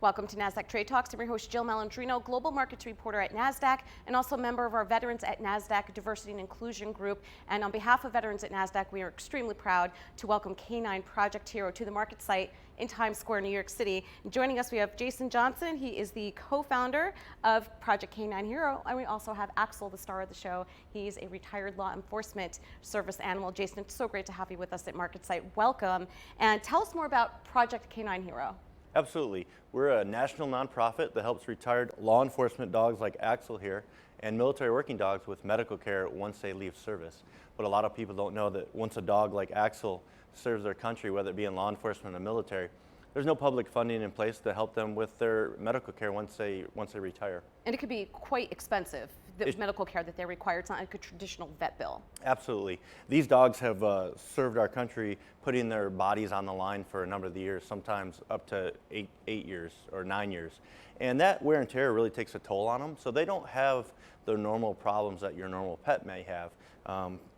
Welcome to Nasdaq Trade Talks. I'm your host, Jill Malandrino, Global Markets Reporter at Nasdaq, and also a member of our Veterans at Nasdaq Diversity and Inclusion Group. And on behalf of Veterans at Nasdaq, we are extremely proud to welcome Canine Project Hero to the market site in Times Square, New York City. And joining us, we have Jason Johnson. He is the co-founder of Project Canine Hero. And we also have Axel, the star of the show. He's a retired law enforcement service animal. Jason, it's so great to have you with us at Market Site. Welcome. And tell us more about Project Canine Hero. Absolutely. We're a national nonprofit that helps retired law enforcement dogs like Axel here and military working dogs with medical care once they leave service. But a lot of people don't know that once a dog like Axel serves their country, whether it be in law enforcement or military, there's no public funding in place to help them with their medical care once they retire. And it could be quite expensive, the medical care that they require. It's not like a traditional vet bill. Absolutely. These dogs have served our country, putting their bodies on the line for a number of years, sometimes up to eight years or 9 years. And that wear and tear really takes a toll on them, so they don't have the normal problems that your normal pet may have.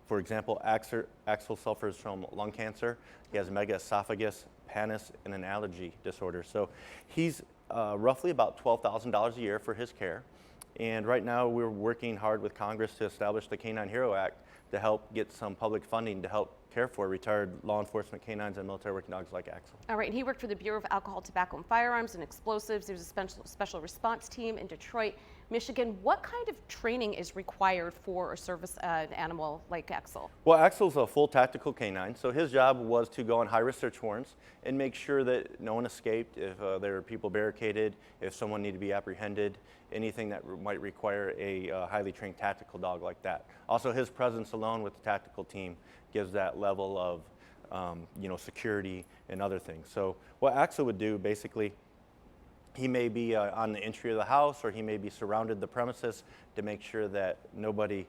For example, Axel suffers from lung cancer. He has megaesophagus, pannus, and an allergy disorder. So he's roughly about $12,000 a year for his care. And right now we're working hard with Congress to establish the Canine Hero Act to help get some public funding to help care for retired law enforcement canines and military working dogs like Axel. All right, and he worked for the Bureau of Alcohol, Tobacco, and Firearms and Explosives. There was a special response team in Detroit, Michigan. What kind of training is required for a service animal like Axel? Well, Axel's a full tactical canine, so his job was to go on high-risk search warrants and make sure that no one escaped, if there were people barricaded, if someone needed to be apprehended, anything that might require a highly trained tactical dog like that. Also, his presence alone with the tactical team gives that level of security and other things. So what Axel would do, basically, he may be on the entry of the house, or he may be surrounded the premises to make sure that nobody,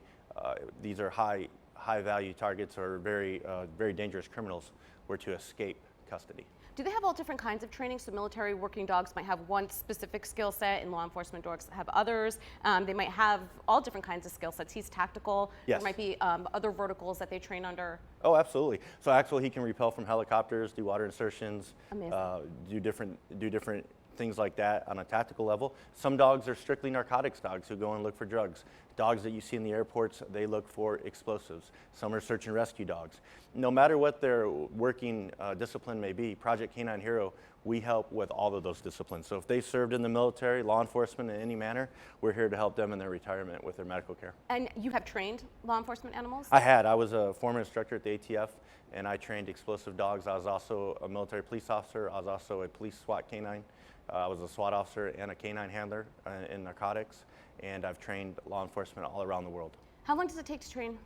these are high value targets or very dangerous criminals, were to escape custody. Do they have all different kinds of training? So military working dogs might have one specific skill set, and law enforcement dogs have others. They might have all different kinds of skill sets. He's tactical. Yes. There might be other verticals that they train under. Oh, absolutely. So Axel, he can rappel from helicopters, do water insertions, do different things like that on a tactical level. Some dogs are strictly narcotics dogs who go and look for drugs. Dogs that you see in the airports, they look for explosives. Some are search and rescue dogs. No matter what their working discipline may be, Project Canine Hero, we help with all of those disciplines. So if they served in the military, law enforcement in any manner, we're here to help them in their retirement with their medical care. And you have trained law enforcement animals? I was a former instructor at the ATF, and I trained explosive dogs. I was also a military police officer. I was also a police SWAT canine. I was a SWAT officer and a canine handler in narcotics, and I've trained law enforcement all around the world. How long does it take to train?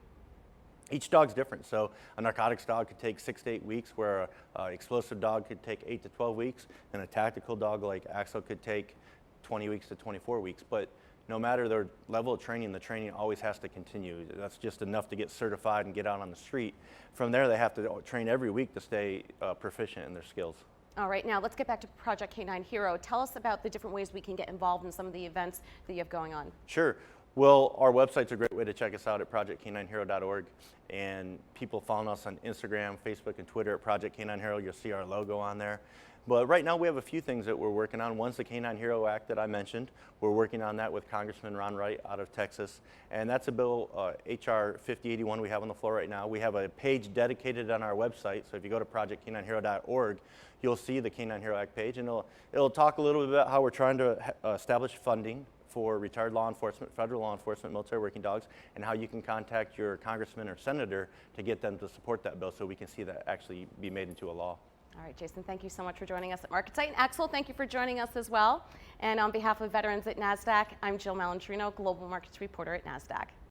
Each dog's different. So a narcotics dog could take 6 to 8 weeks, where an explosive dog could take 8 to 12 weeks, and a tactical dog like Axel could take 20 weeks to 24 weeks. But no matter their level of training, the training always has to continue. That's just enough to get certified and get out on the street. From there, they have to train every week to stay proficient in their skills. All right, now let's get back to Project Canine Hero. Tell us about the different ways we can get involved in some of the events that you have going on. Sure. Well, our website's a great way to check us out at projectcaninehero.org, and people follow us on Instagram, Facebook, and Twitter at Project Canine Hero. You'll see our logo on there. But right now we have a few things that we're working on. One's the Canine Hero Act that I mentioned. We're working on that with Congressman Ron Wright out of Texas, and that's a bill, HR 5081, we have on the floor right now. We have a page dedicated on our website, so if you go to projectcaninehero.org, you'll see the Canine Hero Act page, and it'll talk a little bit about how we're trying to establish funding for retired law enforcement, federal law enforcement, military working dogs, and how you can contact your congressman or senator to get them to support that bill so we can see that actually be made into a law. All right, Jason, thank you so much for joining us at Market Site. And Axel, thank you for joining us as well. And on behalf of Veterans at Nasdaq, I'm Jill Malandrino, Global Markets Reporter at Nasdaq.